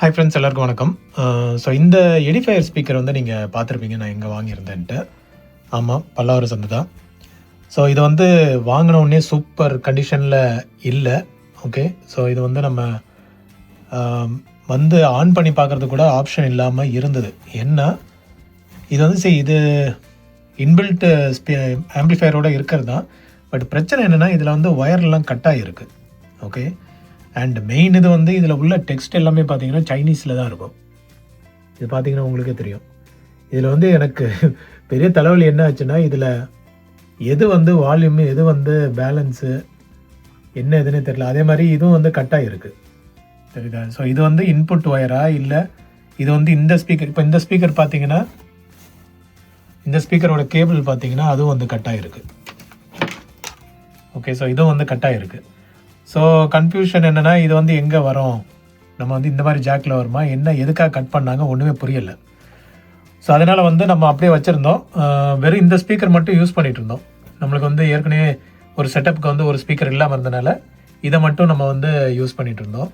Hi friends, எல்லாருக்கும் வணக்கம். So இந்த எடிஃபயர் ஸ்பீக்கர் வந்து நீங்கள் பார்த்துருப்பீங்க நான் எங்கே வாங்கியிருந்தேன்ட்டு. ஆமாம், பல்லாவரம் சந்து தான். ஸோ இது வந்து வாங்கின உடனே சூப்பர் கண்டிஷனில் இல்லை. ஓகே, ஸோ இது வந்து நம்ம வந்து ஆன் பண்ணி பார்க்குறது கூட ஆப்ஷன் இல்லாமல் இருந்தது. என்ன இது வந்து இது இன்பில்ட் ஆம்பிளிஃபயரோடு இருக்கிறது தான். பட் பிரச்சனை என்னென்னா இதில் வந்து ஒயர்லாம் கட் ஆகிருக்கு. ஓகே, அண்ட் மெயின் இது வந்து இதில் உள்ள டெக்ஸ்ட் எல்லாமே பார்த்தீங்கன்னா சைனீஸில் தான் இருக்கும். இது பார்த்தீங்கன்னா உங்களுக்கே தெரியும். இதில் வந்து எனக்கு பெரிய தலைவலி என்ன ஆச்சுன்னா, இதில் எது வந்து வால்யூமு, எது வந்து பேலன்ஸு, என்ன எதுன்னு தெரியல. அதே மாதிரி இதுவும் வந்து கட்டாக இருக்குது. சரிதா? ஸோ இது வந்து இன்புட் ஒயரா இல்லை இது வந்து இந்த ஸ்பீக்கர், இப்போ இந்த ஸ்பீக்கர் பார்த்தீங்கன்னா இந்த ஸ்பீக்கரோட கேபிள் பார்த்தீங்கன்னா அதுவும் வந்து கட்டாக இருக்குது. ஓகே, ஸோ இதுவும் வந்து கட்டாக இருக்குது. ஸோ கன்ஃபியூஷன் என்னென்னா, இது வந்து எங்கே வரும், நம்ம வந்து இந்த மாதிரி ஜாக்கில் வருமா, என்ன எதுக்காக கட் பண்ணாங்க ஒன்றுமே புரியலை. ஸோ அதனால் வந்து நம்ம அப்படியே வச்சுருந்தோம். வெறும் இந்த ஸ்பீக்கர் மட்டும் யூஸ் பண்ணிகிட்டு இருந்தோம். நம்மளுக்கு வந்து ஏற்கனவே ஒரு செட்டப்புக்கு வந்து ஒரு ஸ்பீக்கர் இல்லாமல் இருந்தனால இதை மட்டும் நம்ம வந்து யூஸ் பண்ணிகிட்டு இருந்தோம்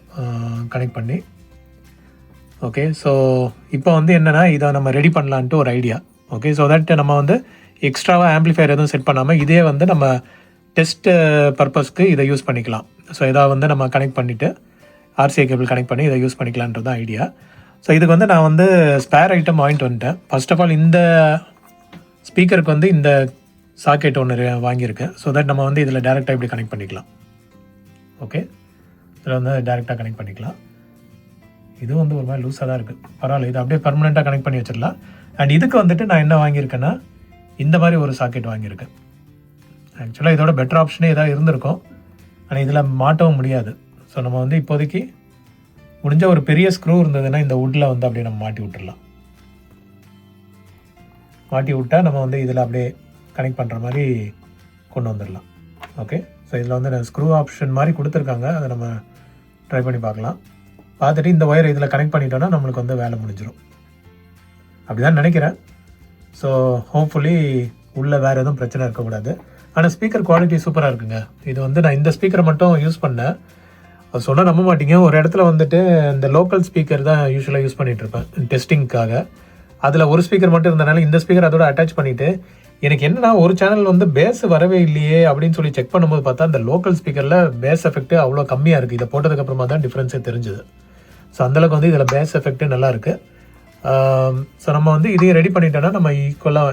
கனெக்ட் பண்ணி. ஓகே, ஸோ இப்போ வந்து என்னென்னா இதை நம்ம ரெடி பண்ணலான்ட்டு ஒரு ஐடியா. ஓகே, ஸோ தட் நம்ம வந்து எக்ஸ்ட்ராவாக ஆம்பிளிஃபயர் எதுவும் செட் பண்ணாமல் இதே வந்து நம்ம டெஸ்ட் பர்பஸ்க்கு இதை யூஸ் பண்ணிக்கலாம். ஸோ இதை வந்து நம்ம கனெக்ட் பண்ணிவிட்டு ஆர்சிஏ கேபிள் கனெக்ட் பண்ணி இதை யூஸ் பண்ணிக்கலான்றது தான் ஐடியா. ஸோ இதுக்கு வந்து நான் வந்து ஸ்பேர் ஐட்டம் வாங்கிட்டு வந்துட்டேன். ஃபர்ஸ்ட் ஆஃப் ஆல் இந்த ஸ்பீக்கருக்கு வந்து இந்த சாக்கெட் ஒன்று வாங்கியிருக்கேன். ஸோ தட் நம்ம வந்து இதில் டேரெக்டாக இப்படி கனெக்ட் பண்ணிக்கலாம். ஓகே, இதில் வந்து டேரெக்டாக கனெக்ட் பண்ணிக்கலாம். இது வந்து ஒரு மாதிரி லூஸாக தான் இருக்குது, பரவாயில்ல. இது அப்படியே பர்மனெண்ட்டாக கனெக்ட் பண்ணி வச்சிடலாம். அண்ட் இதுக்கு வந்துட்டு நான் என்ன வாங்கியிருக்கேன்னா இந்த மாதிரி ஒரு சாக்கெட் வாங்கியிருக்கேன். ஆக்சுவலாக இதோட பெட்டர் ஆப்ஷனே ஏதாவது இருந்திருக்கும், ஆனால் இதில் மாட்டவும் முடியாது. ஸோ நம்ம வந்து இப்போதைக்கு முடிஞ்ச ஒரு பெரிய ஸ்க்ரூ இருந்ததுன்னா இந்த வுட்டில் வந்து அப்படியே நம்ம மாட்டி விட்டுடலாம். மாட்டி விட்டால் நம்ம வந்து இதில் அப்படியே கனெக்ட் பண்ணுற மாதிரி கொண்டு வந்துடலாம். ஓகே, ஸோ இதில் வந்து ஸ்க்ரூ ஆப்ஷன் மாதிரி கொடுத்துருக்காங்க, அதை நம்ம ட்ரை பண்ணி பார்க்கலாம். பார்த்துட்டு இந்த ஒயர் இதில் கனெக்ட் பண்ணிட்டோன்னா நம்மளுக்கு வந்து வேலை முடிஞ்சிடும், அப்படி தான் நினைக்கிறேன். ஸோ ஹோப்ஃபுல்லி உள்ளே வேறு எதுவும் பிரச்சனை இருக்கக்கூடாது. ஆனால் ஸ்பீக்கர் குவாலிட்டி சூப்பராக இருக்குங்க. இது வந்து நான் இந்த ஸ்பீக்கரை மட்டும் யூஸ் பண்ணேன். அது சொன்னால் நம்ப மாட்டீங்க, ஒரு இடத்துல வந்துட்டு இந்த லோக்கல் ஸ்பீக்கர் தான் யூஸ்வலாக யூஸ் பண்ணிகிட்ருப்பேன் டெஸ்டிங்க்காக. அதில் ஒரு ஸ்பீக்கர் மட்டும் இருந்தனால இந்த ஸ்பீக்கர் அதோட அட்டாச் பண்ணிவிட்டு எனக்கு என்னன்னா ஒரு சேனல் வந்து பேஸ் வரவே இல்லையே அப்படின்னு சொல்லி செக் பண்ணும்போது பார்த்தா அந்த லோக்கல் ஸ்பீக்கரில் பேஸ் எஃபெக்ட் அவ்வளோ கம்மியாக இருக்குது. இதை போட்டதுக்கப்புறமா தான் டிஃப்ரென்ஸே தெரிஞ்சுது. ஸோ அந்தளவுக்கு வந்து இதில் பேஸ் எஃபெக்ட்டு நல்லாயிருக்கு. ஸோ நம்ம வந்து இதையும் ரெடி பண்ணிட்டோன்னா நம்ம ஈக்குவலாக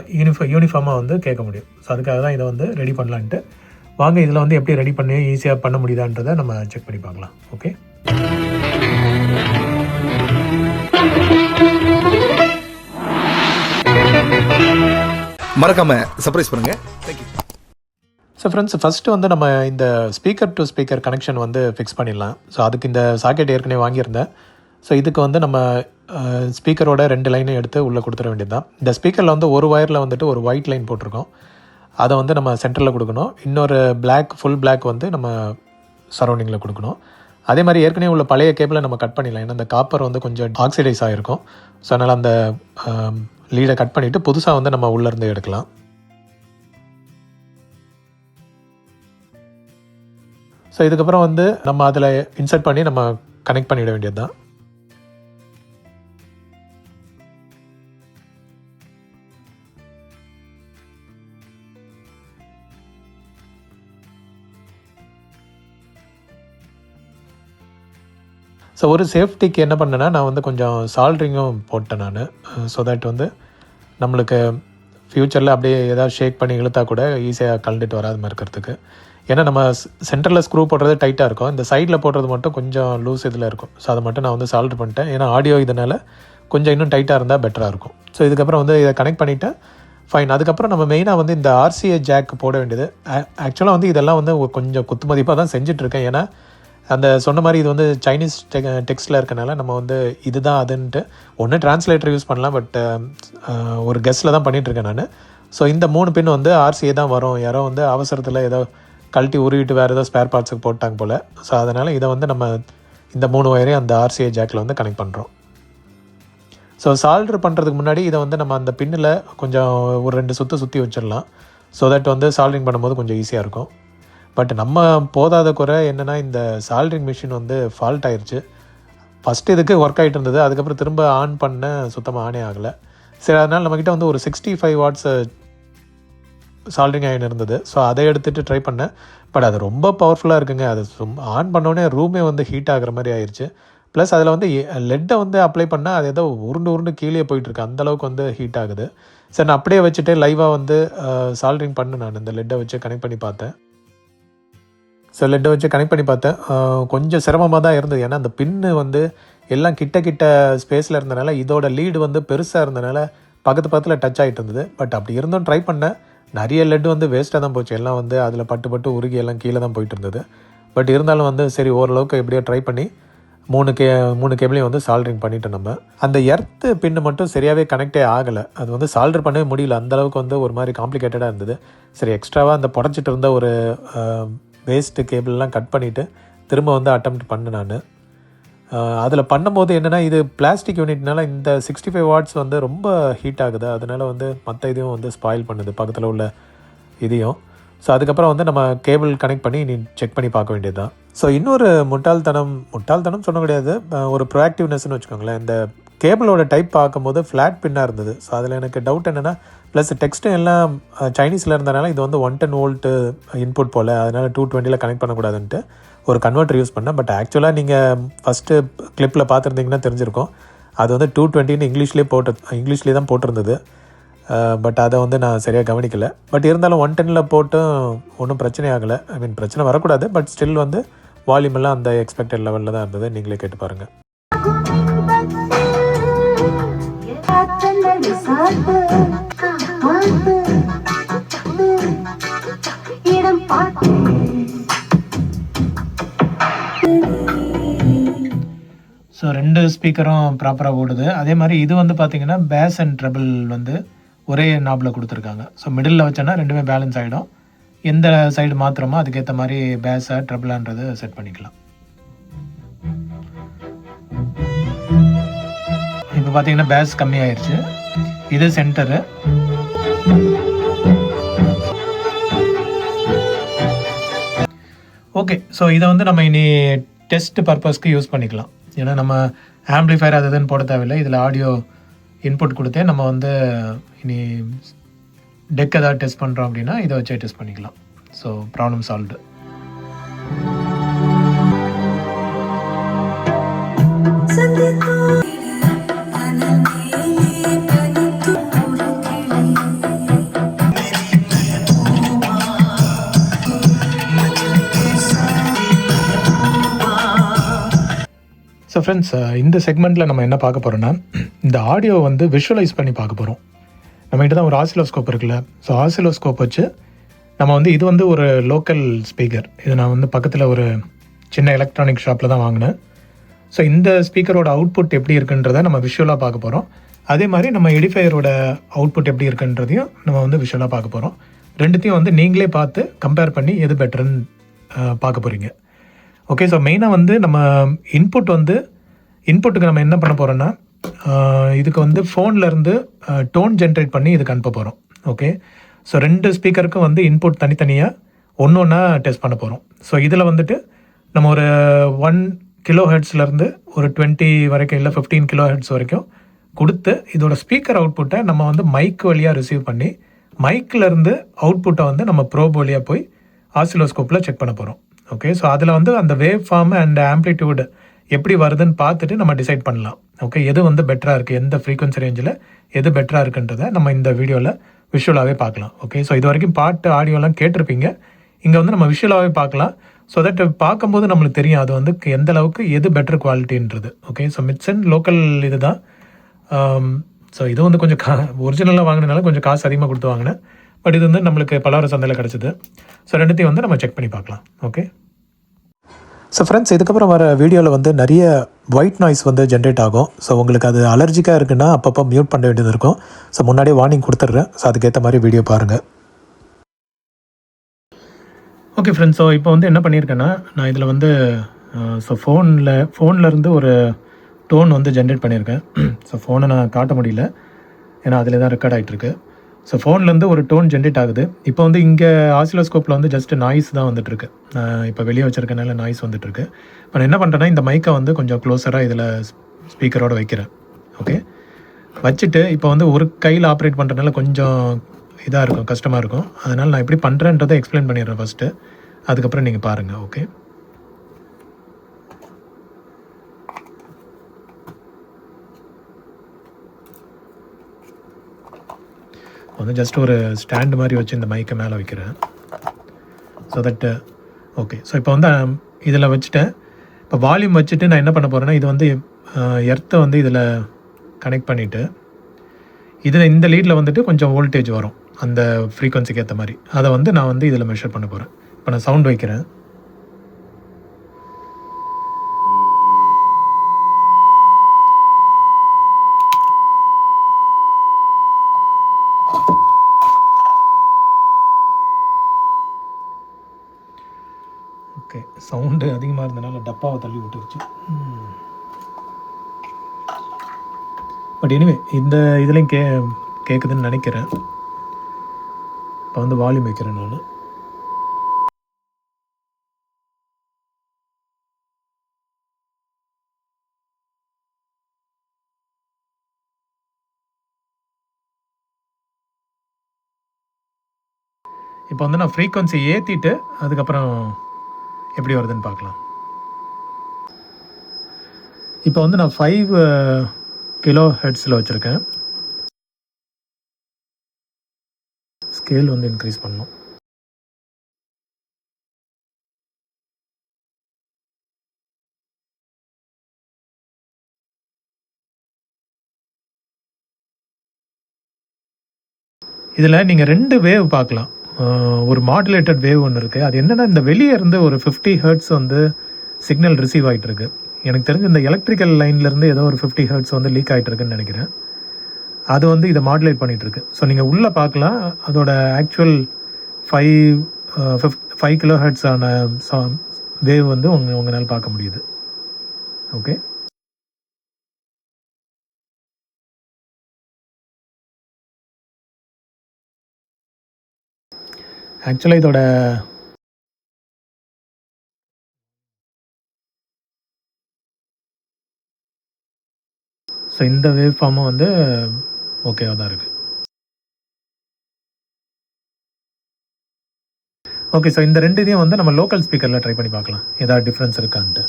யூனிஃபார்மாக வந்து கேட்க முடியும். ஸோ அதுக்காக தான் இதை வந்து ரெடி பண்ணலான்ட்டு வாங்க. இதில் வந்து எப்படி ரெடி பண்ணி ஈஸியாக பண்ண முடியுதான்றதை நம்ம செக் பண்ணி பார்க்கலாம். ஓகே, மறக்காம சர்ப்ரைஸ் பண்ணுங்க. தேங்க்யூ. ஸோ ஃப்ரெண்ட்ஸ், ஃபஸ்ட்டு வந்து நம்ம இந்த ஸ்பீக்கர் டு ஸ்பீக்கர் கனெக்ஷன் வந்து ஃபிக்ஸ் பண்ணிடலாம். ஸோ அதுக்கு இந்த சாக்கெட் ஏற்கனவே வாங்கியிருந்தேன். ஸோ இதுக்கு வந்து நம்ம ஸ்பீக்கரோட 2 லைனை எடுத்து உள்ளே கொடுத்துட வேண்டியது தான். இந்த ஸ்பீக்கரில் வந்து ஒரு ஒயரில் வந்துட்டு ஒரு ஒயிட் லைன் போட்டிருக்கோம், அதை வந்து நம்ம சென்டரில் கொடுக்கணும். இன்னொரு ஃபுல் பிளாக் வந்து நம்ம சரௌண்டிங்கில் கொடுக்கணும். அதே மாதிரி ஏற்கனவே உள்ள பழைய கேபிளை நம்ம கட் பண்ணிடலாம். ஏன்னா அந்த காப்பர் வந்து கொஞ்சம் ஆக்சிடைஸ் ஆகிருக்கும். ஸோ அதனால் அந்த லீடை கட் பண்ணிவிட்டு புதுசாக வந்து நம்ம உள்ளேருந்து எடுக்கலாம். ஸோ இதுக்கப்புறம் வந்து நம்ம அதில் இன்சர்ட் பண்ணி நம்ம கனெக்ட் பண்ணிட வேண்டியது தான். ஸோ ஒரு சேஃப்டிக்கு என்ன பண்ணேன்னா நான் வந்து கொஞ்சம் சால்ட்ரிங்கும் போட்டேன் நான். ஸோ தட் வந்து நம்மளுக்கு ஃப்யூச்சரில் அப்படியே ஏதாவது ஷேக் பண்ணி இழுத்தா கூட ஈஸியாக கலந்துட்டு வராது மாதிரி இருக்கிறதுக்கு. ஏன்னா நம்ம சென்டரில் ஸ்க்ரூ போடுறது டைட்டாக இருக்கும், இந்த சைடில் போடுறது மட்டும் கொஞ்சம் லூஸ் இதில் இருக்கும். ஸோ அதை மட்டும் நான் வந்து சால்ட்ரு பண்ணிட்டேன். ஏன்னா ஆடியோ இதனால் கொஞ்சம் இன்னும் டைட்டாக இருந்தால் பெட்டராக இருக்கும். ஸோ இதுக்கப்புறம் வந்து இதை கனெக்ட் பண்ணிவிட்டேன். ஃபைன். அதுக்கப்புறம் நம்ம மெயினாக வந்து இந்த ஆர்சிஏ ஜாக் போட வேண்டியது. ஆக்சுவலாக வந்து இதெல்லாம் வந்து கொஞ்சம் குத்து மதிப்பாக தான் செஞ்சிட்ருக்கேன். ஏன்னா அந்த சொன்ன மாதிரி இது வந்து சைனீஸ் டெக்ஸ்ட்டில் இருக்கனால நம்ம வந்து இதுதான் அதுன்ட்டு ஒன்று டிரான்ஸ்லேட்டர் யூஸ் பண்ணலாம். பட் ஒரு கெஸ்ட்டில் தான் பண்ணிகிட்ருக்கேன் நான். ஸோ இந்த 3 பின் வந்து ஆர்சிஏ தான் வரும். யாரோ வந்து அவசரத்தில் ஏதோ கழட்டி உருவிட்டு வேறு ஏதோ ஸ்பேர் பார்ட்ஸுக்கு போட்டாங்க போல். ஸோ அதனால் இதை வந்து நம்ம இந்த 3 ஒயரையும் அந்த ஆர்சிஏ ஜாக்கில் வந்து கனெக்ட் பண்ணுறோம். ஸோ சால்ட்ரு பண்ணுறதுக்கு முன்னாடி இதை வந்து நம்ம அந்த பின்னில் கொஞ்சம் ஒரு 2 சுற்றி வச்சிடலாம். ஸோ தட் வந்து சால்ட்ரிங் பண்ணும்போது கொஞ்சம் ஈஸியாக இருக்கும். பட் நம்ம போதாத குறை என்னென்னா இந்த சால்ட்ரிங் மிஷின் வந்து ஃபால்ட் ஆயிடுச்சு. ஃபஸ்ட்டு இதுக்கு ஒர்க் ஆகிட்டு இருந்தது. அதுக்கப்புறம் திரும்ப ஆன் பண்ண சுத்தமாக ஆனே ஆகலை. சரி, அதனால் நம்மக்கிட்ட வந்து ஒரு 65 வாட்ஸ் சால்ட்ரிங் அயன் இருந்தது. ஸோ அதை எடுத்துகிட்டு ட்ரை பண்ணேன். பட் அது ரொம்ப பவர்ஃபுல்லாக இருக்குங்க. அது ஆன் பண்ணோடனே ரூமே வந்து ஹீட் ஆகிற மாதிரி ஆயிடுச்சு. ப்ளஸ் அதில் வந்து லெட்டை வந்து அப்ளை பண்ணால் அது ஏதோ உருண்டு கீழே போயிட்டுருக்கு, அந்தளவுக்கு வந்து ஹீட் ஆகுது. சரி, நான் அப்படியே வச்சுட்டு லைவாக வந்து சால்ட்ரிங் பண்ணு நான் இந்த லெட்டை வச்சு கனெக்ட் பண்ணி பார்த்தேன். ஸோ லெட்டை வச்சு கனெக்ட் பண்ணி பார்த்தேன். கொஞ்சம் சிரமமாக தான் இருந்தது. ஏன்னா அந்த பின்னு வந்து எல்லாம் கிட்ட ஸ்பேஸில் இருந்தனால, இதோட லீடு வந்து பெருசாக இருந்தனால பக்கத்தில் டச் ஆகிட்டு இருந்தது. பட் அப்படி இருந்தும் ட்ரை பண்ணேன். நிறைய லெட் வந்து வேஸ்ட்டாக தான் போச்சு. எல்லாம் வந்து அதில் பட்டு உருகி எல்லாம் கீழே தான் போயிட்டு இருந்தது. பட் இருந்தாலும் வந்து சரி, ஓரளவுக்கு எப்படியோ ட்ரை பண்ணி 3 கேபிளையும் வந்து சால்ட்ரிங் பண்ணிவிட்டோம். நம்ம அந்த எர்த்து பின்னு மட்டும் சரியாகவே கனெக்டே ஆகலை. அது வந்து சால்டர் பண்ணவே முடியல. அந்தளவுக்கு வந்து ஒரு மாதிரி காம்ப்ளிகேட்டடாக இருந்தது. சரி, எக்ஸ்ட்ராவாக அந்த புடச்சிட்டு இருந்த ஒரு வேஸ்ட்டு கேபிள்லாம் கட் பண்ணிவிட்டு திரும்ப வந்து அட்டெம்ப்ட் பண்ணேன் நான். அதில் பண்ணும்போது என்னென்னா, இது பிளாஸ்டிக் யூனிட்னால இந்த 65 வாட்ஸ் வந்து ரொம்ப ஹீட் ஆகுது. அதனால் வந்து மற்ற இதையும் வந்து ஸ்பாயில் பண்ணுது, பக்கத்தில் உள்ள இதையும். ஸோ அதுக்கப்புறம் வந்து நம்ம கேபிள் கனெக்ட் பண்ணி நீ செக் பண்ணி பார்க்க வேண்டியது தான். ஸோ இன்னொரு முட்டாள்தனம் சொல்ல முடியாது, ஒரு ப்ரோஆக்டிவ்னஸ்ன்னு வச்சுக்கோங்களேன். இந்த கேபிளோட டைப் பார்க்கும்போது ஃப்ளாட் பின்னாக இருந்தது. ஸோ அதில் எனக்கு டவுட் என்னென்னா, ப்ளஸ் டெக்ஸ்ட்டும் எல்லாம் சைனீஸில் இருந்தனால இது வந்து 110 வோல்ட்டு இன்புட் போல், அதனால் 220 கனெக்ட் பண்ணக்கூடாதுன்ட்டு ஒரு கன்வெர்ட்டர் யூஸ் பண்ணேன். பட் ஆக்சுவலாக நீங்கள் ஃபஸ்ட்டு கிளிப்பில் பார்த்துருந்தீங்கன்னா தெரிஞ்சிருக்கும். அது வந்து 220 இங்கிலீஷ்லேயே தான் போட்டிருந்தது. பட் அதை வந்து நான் சரியாக கவனிக்கலை. பட் இருந்தாலும் 110 போட்டும் ஒன்றும் பிரச்சனை ஆகலை. பிரச்சனை வரக்கூடாது. பட் ஸ்டில் வந்து வால்யூம் எல்லாம் அந்த எக்ஸ்பெக்டட் லெவலில் தான் இருந்தது. நீங்களே கேட்டு பாருங்கள். ஸோ 2 ஸ்பீக்கரும் ப்ராப்பராக ஓடுது. அதே மாதிரி இது வந்து பார்த்திங்கன்னா பேஸ் அண்ட் ட்ரபிள் வந்து ஒரே நாபில் கொடுத்துருக்காங்க. ஸோ மிடில் வச்சோன்னா ரெண்டுமே பேலன்ஸ் ஆகிடும். எந்த சைடு மாத்திரமோ அதுக்கேற்ற மாதிரி பேஸாக ட்ரபிளான்றது செட் பண்ணிக்கலாம். இப்போ பார்த்தீங்கன்னா பேஸ் கம்மியாயிருச்சு. இது சென்டரு. ஓகே, ஸோ இதை வந்து நம்ம இனி டெஸ்ட் பர்பஸ்க்கு யூஸ் பண்ணிக்கலாம். ஏன்னா நம்ம ஆம்பிளிஃபயர் அது இதுன்னு போட தேவையில்லை. இதில் ஆடியோ இன்புட் கொடுத்தே நம்ம வந்து இனி டெக் ஏதாவது டெஸ்ட் பண்ணுறோம் அப்படின்னா இதை வச்சே டெஸ்ட் பண்ணிக்கலாம். So problem solved. So friends, இந்த செக்மெண்ட்டில் நம்ம என்ன பார்க்க போகிறோன்னா, இந்த ஆடியோ வந்து விஷுவலைஸ் பண்ணி பார்க்க போகிறோம். நம்மகிட்ட தான் ஒரு ஆசிலோஸ்கோப் இருக்குல்ல. ஸோ ஆசிலோஸ்கோப் வச்சு நம்ம வந்து இது வந்து ஒரு லோக்கல் ஸ்பீக்கர். இது நான் வந்து பக்கத்தில் ஒரு சின்ன எலக்ட்ரானிக் ஷாப்பில் தான் வாங்கினேன். ஸோ இந்த ஸ்பீக்கரோட அவுட்புட் எப்படி இருக்குன்றதை நம்ம விஷுவலாக பார்க்க போகிறோம். அதே மாதிரி நம்ம எடிஃபையரோட அவுட்புட் எப்படி இருக்குன்றதையும் நம்ம வந்து விஷுவலாக பார்க்க போகிறோம். ரெண்டுத்தையும் வந்து நீங்களே பார்த்து கம்பேர் பண்ணி எது பெட்டர்ன்னு பார்க்க போகிறீங்க. ஓகே, ஸோ மெயினாக வந்து நம்ம இன்புட்டுக்கு நம்ம என்ன பண்ண போகிறோன்னா, இதுக்கு வந்து ஃபோன்லேருந்து டோன் ஜென்ரேட் பண்ணி இதுக்கு அனுப்ப போகிறோம். ஓகே, ஸோ 2 ஸ்பீக்கருக்கும் வந்து இன்புட் தனித்தனியாக ஒன்றா டெஸ்ட் பண்ண போகிறோம். ஸோ இதில் வந்துட்டு நம்ம ஒரு 1 kHzலேருந்து ஒரு 20 வரைக்கும், இல்லை 15 kHz வரைக்கும் கொடுத்து இதோட ஸ்பீக்கர் அவுட்புட்டை நம்ம வந்து மைக் வழியாக ரிசீவ் பண்ணி மைக்கிலேருந்து அவுட்புட்டை வந்து நம்ம ப்ரோப் வழியாக போய் ஆசிலோஸ்கோப்பில் செக் பண்ண போகிறோம். ஓகே, ஸோ அதில் வந்து அந்த வேவ் ஃபார்ம் அண்ட் ஆம்ப்ளிடியூடு எப்படி வருதுன்னு பார்த்துட்டு நம்ம டிசைட் பண்ணலாம். ஓகே, எது வந்து பெட்டராக இருக்குது, எந்த ஃப்ரீக்வன்சி ரேஞ்சில் எது பெட்டராக இருக்குன்றதை நம்ம இந்த வீடியோவில் விஷுவலாகவே பார்க்கலாம். ஓகே, ஸோ இது வரைக்கும் பாட்டு ஆடியோலாம் கேட்டிருப்பீங்க. இங்கே வந்து நம்ம விஷுவலாகவே பார்க்கலாம். ஸோ தட் பார்க்கும்போது நம்மளுக்கு தெரியும் அது வந்து எந்த அளவுக்கு எது பெட்டர் குவாலிட்டின்றது. ஓகே, ஸோ மிட்சன் லோக்கல் இது தான். ஸோ இது வந்து கொஞ்சம் ஒரிஜினலாக வாங்கினால கொஞ்சம் காசு அதிகமாக கொடுத்து வாங்கினேன். பட் இது வந்து நம்மளுக்கு பலவர சந்தையில் கிடச்சிது. ஸோ ரெண்டுத்தையும் வந்து நம்ம செக் பண்ணி பார்க்கலாம். ஓகே, ஸோ ஃப்ரெண்ட்ஸ், இதுக்கப்புறம் வர வீடியோவில் வந்து நிறைய ஒயிட் நாய்ஸ் வந்து ஜென்ரேட் ஆகும். ஸோ உங்களுக்கு அது அலர்ஜிக்காக இருக்குன்னா அப்பப்போ மியூட் பண்ண வேண்டியது இருக்கும். ஸோ முன்னாடியே வார்னிங் கொடுத்துட்றேன். ஸோ அதுக்கேற்ற மாதிரி வீடியோ பாருங்கள். ஓகே ஃப்ரெண்ட்ஸ், ஸோ இப்போ வந்து என்ன பண்ணியிருக்கேன்னா, நான் இதில் வந்து ஸோ ஃபோன்லேருந்து ஒரு டோன் வந்து ஜென்ரேட் பண்ணியிருக்கேன். ஸோ ஃபோனை நான் காட்ட முடியல, ஏன்னா அதில் தான் ரெக்கார்ட் ஆகிட்டுருக்கு. ஸோ ஃபோன்லேருந்து ஒரு டோன் ஜென்ரேட் ஆகுது. இப்போ வந்து இங்கே ஆசிலோஸ்கோப்பில் வந்து ஜஸ்ட் நாய்ஸ் தான் வந்துட்டுருக்கு. இப்போ வெளியே வச்சுருக்கனால நாய்ஸ் வந்துட்டுருக்கு. இப்போ நான் என்ன பண்ணுறேன்னா, இந்த மைக்கை வந்து கொஞ்சம் க்ளோஸராக இதில் ஸ்பீக்கரோடு வைக்கிறேன். ஓகே, வச்சுட்டு இப்போ வந்து ஒரு கையில் ஆப்ரேட் பண்ணுறதுனால கொஞ்சம் இதாக இருக்கும், கஷ்டமாக இருக்கும். அதனால் நான் எப்படி பண்ணுறேன்றதை எக்ஸ்பிளைன் பண்ணிடுறேன் ஃபஸ்ட்டு. அதுக்கப்புறம் நீங்கள் பாருங்கள். ஓகே, வந்து ஜஸ்ட் ஒரு ஸ்டாண்டு மாதிரி வச்சு இந்த மைக்கை மேலே வைக்கிறேன். So that okay. ஸோ இப்போ வந்து இதில் வச்சுட்டேன். இப்போ வால்யூம் வச்சுட்டு நான் என்ன பண்ண போகிறேன்னா, இது வந்து எர்த்தை வந்து இதில் கனெக்ட் பண்ணிவிட்டு இதில் இந்த லீடில் வந்துட்டு கொஞ்சம் வோல்டேஜ் வரும் அந்த ஃப்ரீக்வன்சிக்கு ஏற்ற மாதிரி. அதை வந்து நான் வந்து இதில் மெஷர் பண்ண போகிறேன். இப்போ நான் சவுண்ட் வைக்கிறேன். ஓகே, சவுண்டு அதிகமாக இருந்தனால டப்பாவை தள்ளி விட்டுருச்சு. பட் எனிவே இந்த இதுலேயும் கேட்குதுன்னு நினைக்கிறேன். இப்போ வந்து வால்யூம் வைக்கிறேன் நான். இப்போ வந்து நான் ஃப்ரீக்வன்சி ஏற்றிட்டு அதுக்கப்புறம் எப்படி வருதுன்னு பார்க்கலாம். இப்போ வந்து நான் 5 கிலோ ஹெர்ட்ஸில் வச்சுருக்கேன். ஸ்கேல் வந்து இன்க்ரீஸ் பண்ணணும். இதில் நீங்கள் 2 வேவ் பார்க்கலாம். ஒரு மாடுலேட்டட் வேவ் ஒன்று இருக்குது. அது என்னென்னா, இந்த வெளியே இருந்து ஒரு 50 ஹெர்ட்ஸ் வந்து சிக்னல் ரிசீவ் ஆகிட்டுருக்கு. எனக்கு தெரிஞ்சு இந்த எலக்ட்ரிக்கல் லைன்லேருந்து ஏதோ ஒரு 50 ஹெர்ட்ஸ் வந்து லீக் ஆகிட்டுருக்குன்னு நினைக்கிறேன். அது வந்து இதை மாடுலேட் பண்ணிகிட்ருக்கு. ஸோ நீங்கள் உள்ளே பார்க்கலாம், அதோட ஆக்சுவல் 5 கிலோ ஹெர்ட்ஸான வேவ் வந்து உங்களால் பார்க்க முடியுது. ஓகே, ஆக்சுவலாக இதோட ஸோ இந்த வேவ் ஃபார்மும் வந்து ஓகேவாக தான் இருக்குது. ஓகே, ஸோ இந்த 2 இதையும் வந்து நம்ம லோக்கல் ஸ்பீக்கரில் ட்ரை பண்ணி பார்க்கலாம், ஏதாவது டிஃப்ரென்ஸ் இருக்கான்ட்டு.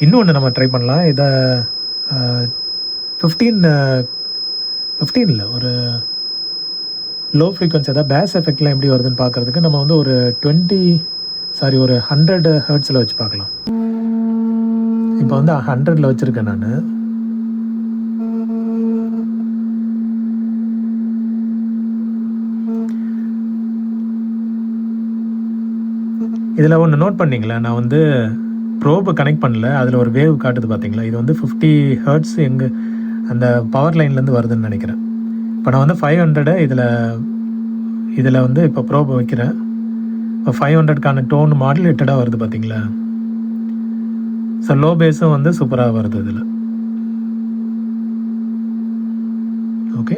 இன்னொன்று நம்ம ட்ரை பண்ணலாம். இதை 15 இல்லை, ஒரு லோ ஃப்ரீக்வன்சி, அதாவது பேஸ் எஃபெக்ட்லாம் எப்படி வருதுன்னு பார்க்குறதுக்கு நம்ம வந்து ஒரு 100 ஹெர்ட்ஸில் வச்சு பார்க்கலாம். இப்போ வந்து 100ல் வச்சுருக்கேன் நான். இதில் ஒன்று நோட் பண்ணிங்களா, நான் வந்து ப்ரோபை கனெக்ட் பண்ணல, அதில் ஒரு வேவ் காட்டுது பார்த்தீங்களா. இது வந்து 50 ஹெர்ட்ஸ் எங்கே அந்த பவர் லைன்லேருந்து வருதுன்னு நினைக்கிறேன். இப்போ நான் வந்து 500 இதில் வந்து இப்போ ப்ரோபை வைக்கிறேன். இப்போ 500க்கான டோன் மாடுலேட்டடாக வருது பார்த்தீங்களா. ஸோ லோ பேஸும் வந்து சூப்பராக வருது இதில். ஓகே,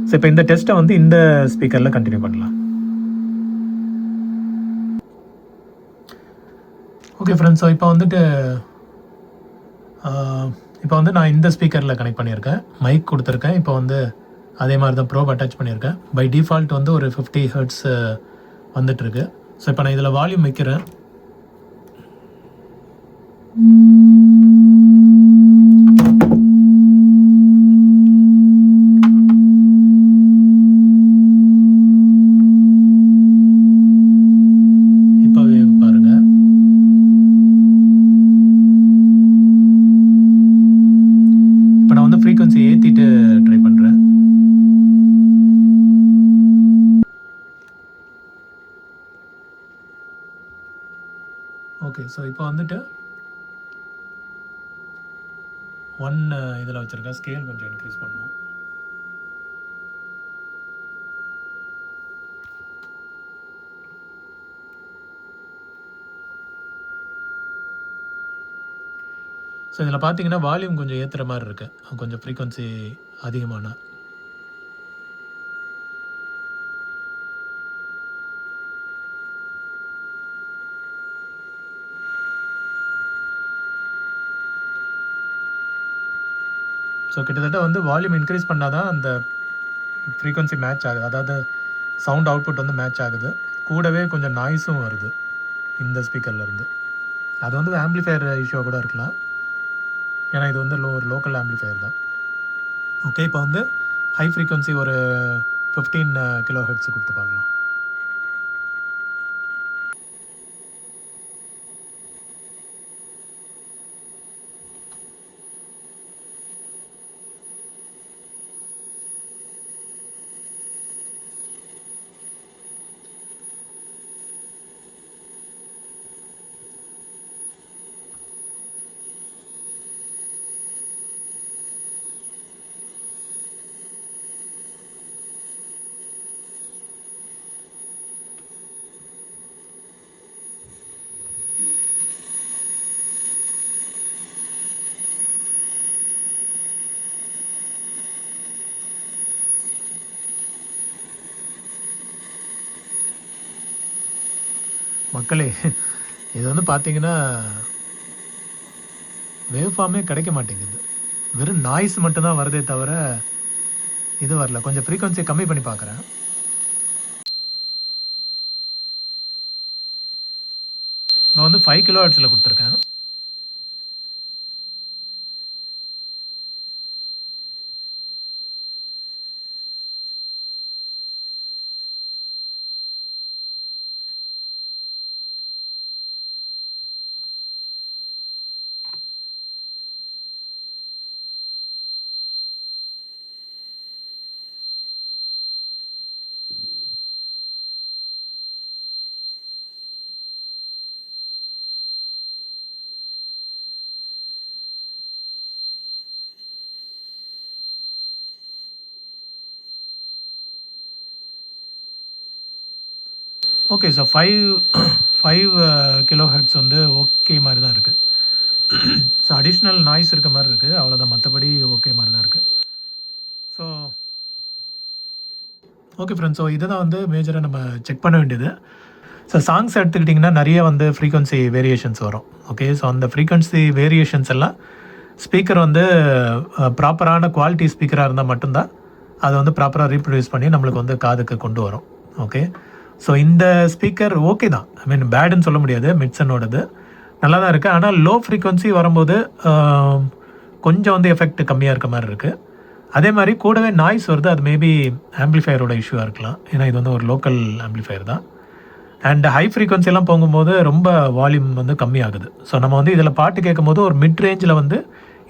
ஸோ இப்போ இந்த டெஸ்ட்டை வந்து இந்த ஸ்பீக்கரில் கண்டினியூ பண்ணலாம். ஓகே ஃப்ரெண்ட்ஸ், ஸோ இப்போ வந்து நான் இந்த ஸ்பீக்கரில் கனெக்ட் பண்ணியிருக்கேன், மைக் கொடுத்துருக்கேன். இப்போ வந்து அதே மாதிரி தான் ப்ரோப் அட்டாச் பண்ணியிருக்கேன். பை டிஃபால்ட் வந்து ஒரு 50 ஹெர்ட்ஸ் வந்துட்டுருக்கு. ஸோ இப்போ நான் இதில் வால்யூம் வைக்கிறேன். ஃப்ரீக்வன்சி ஏற்றிட்டு ட்ரை பண்ணுறேன். ஓகே, ஸோ இப்போ வந்துட்டு 1 இதில் வச்சுருக்கேன். ஸ்கேல் கொஞ்சம் இன்க்ரீஸ் பண்ணணும். ஸோ இதில் பார்த்தீங்கன்னா வால்யூம் கொஞ்சம் ஏற்றுற மாதிரி இருக்குது, கொஞ்சம் ஃப்ரீக்வன்சி அதிகமான. ஸோ கிட்டத்தட்ட வந்து வால்யூம் இன்க்ரீஸ் பண்ணால் தான் அந்த ஃப்ரீக்வன்சி மேட்ச் ஆகுது, அதாவது சவுண்ட் அவுட்புட் வந்து மேட்ச் ஆகுது. கூடவே கொஞ்சம் நாய்ஸும் வருது இந்த ஸ்பீக்கர்லேருந்து. அது வந்து ஆம்பிளிஃபையர் இஷ்யூவாக கூட இருக்கலாம், ஏன்னா இது வந்து ஒரு லோக்கல் ஆம்பிளிஃபையர் தான். ஓகே, இப்போ வந்து ஹை ஃப்ரீக்வன்சி ஒரு 15 கிலோ ஹெர்ட்ஸ் கொடுத்து பார்க்கலாம். மக்களே, இது வந்து பார்த்தீங்கன்னா வேவ் ஃபார்மே கிடைக்க மாட்டேங்குது, வெறும் நாய்ஸ் மட்டும்தான் வருதே தவிர இது வரல. கொஞ்சம் ஃப்ரீக்வன்சியை கம்மி பண்ணி பார்க்குறேன். நான் வந்து 5 கிலோ ஹெர்ட்ஸில் கொடுத்துருக்கேன். ஓகே சார், 5 கிலோ ஹெர்ட்ஸ் வந்து ஓகே மாதிரி தான் இருக்குது. ஸோ அடிஷ்னல் நாய்ஸ் இருக்க மாதிரி இருக்குது, அவ்வளோதான். மற்றபடி ஓகே மாதிரி தான் இருக்குது. ஸோ ஓகே ஃப்ரெண்ட்ஸ், ஸோ இதை தான் வந்து மேஜராக நம்ம செக் பண்ண வேண்டியது. ஸோ சாங்ஸ் எடுத்துக்கிட்டிங்கன்னா நிறைய வந்து ஃப்ரீக்வன்சி வேரியேஷன்ஸ் வரும். ஓகே, ஸோ அந்த ஃப்ரீக்வன்சி வேரியேஷன்ஸ் எல்லாம் ஸ்பீக்கர் வந்து ப்ராப்பரான குவாலிட்டி ஸ்பீக்கராக இருந்தால் மட்டும்தான் அதை வந்து ப்ராப்பராக ரீப்ரொடியூஸ் பண்ணி நம்மளுக்கு வந்து காதுக்கு கொண்டு வரும். ஓகே, ஸோ இந்த ஸ்பீக்கர் ஓகே தான், ஐ மீன் பேடுன்னு சொல்ல முடியாது, மிட்சனோடது நல்லா தான் இருக்குது. ஆனால் லோ ஃப்ரீக்வன்சி வரும்போது கொஞ்சம் வந்து எஃபெக்ட் கம்மியாக இருக்க மாதிரி இருக்குது. அதே மாதிரி கூடவே நாய்ஸ் வருது, அது மேபி ஆம்பிளிஃபையரோட இஷ்யூவாக இருக்கலாம், ஏன்னா இது வந்து ஒரு லோக்கல் ஆம்பிளிஃபையர் தான். அண்ட் ஹை ஃப்ரீக்வன்சிலாம் போகும்போது ரொம்ப வால்யூம் வந்து கம்மியாகுது. ஸோ நம்ம வந்து இதில் பாட்டு கேட்கும்போது ஒரு மிட் ரேஞ்சில் வந்து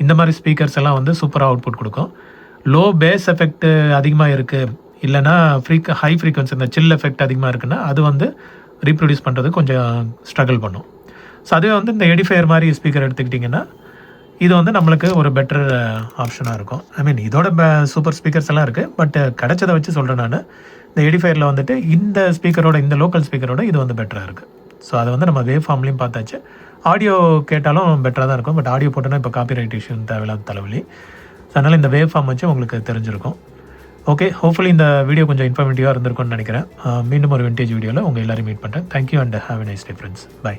இந்த மாதிரி ஸ்பீக்கர்ஸ் எல்லாம் வந்து சூப்பராக அவுட்புட் கொடுக்கும். லோ பேஸ் எஃபெக்ட் அதிகமாக இருக்குது, இல்லைனா ஹை ஃப்ரீக்வன்சி இந்த சில் எஃபெக்ட் அதிகமாக இருக்குன்னா அது வந்து ரீப்ரொடியூஸ் பண்ணுறதுக்கு கொஞ்சம் ஸ்ட்ரகிள் பண்ணும். ஸோ அதுவே வந்து இந்த எடிஃபையர் மாதிரி ஸ்பீக்கர் எடுத்துக்கிட்டிங்கன்னா இது வந்து நம்மளுக்கு ஒரு பெட்டர் ஆப்ஷனாக இருக்கும். ஐ மீன் இதோட சூப்பர் ஸ்பீக்கர்ஸ் எல்லாம் இருக்குது, பட் கிடைச்சதை வச்சு சொல்கிறேன் நான். இந்த எடிஃபையரில் வந்துட்டு இந்த ஸ்பீக்கரோட, இந்த லோக்கல் ஸ்பீக்கரோட இது வந்து பெட்டராக இருக்குது. ஸோ அதை வந்து நம்ம வேவ் ஃபார்ம்லேயும் பார்த்தாச்சு, ஆடியோ கேட்டாலும் பெட்டராக தான் இருக்கும். பட் ஆடியோ போட்டோன்னா இப்போ காப்பிரைட் இஷ்யூ தேவையில்லாத தலைவலி. ஸோ அதனால் இந்த வேவ் ஃபார்ம் வச்சு உங்களுக்கு தெரிஞ்சிருக்கும். ஓகே, ஹோப்ஃபுல்லி இந்த வீடியோ கொஞ்சம் இன்ஃபர்மேட்டிவாக இருந்திருக்கும்னு நினைக்கிறேன். மீண்டும் ஒரு விண்டேஜ் வீடியோவில் உங்கள் எல்லோரும் மீட் பண்ணுறேன். Thank you and have a nice day friends. By.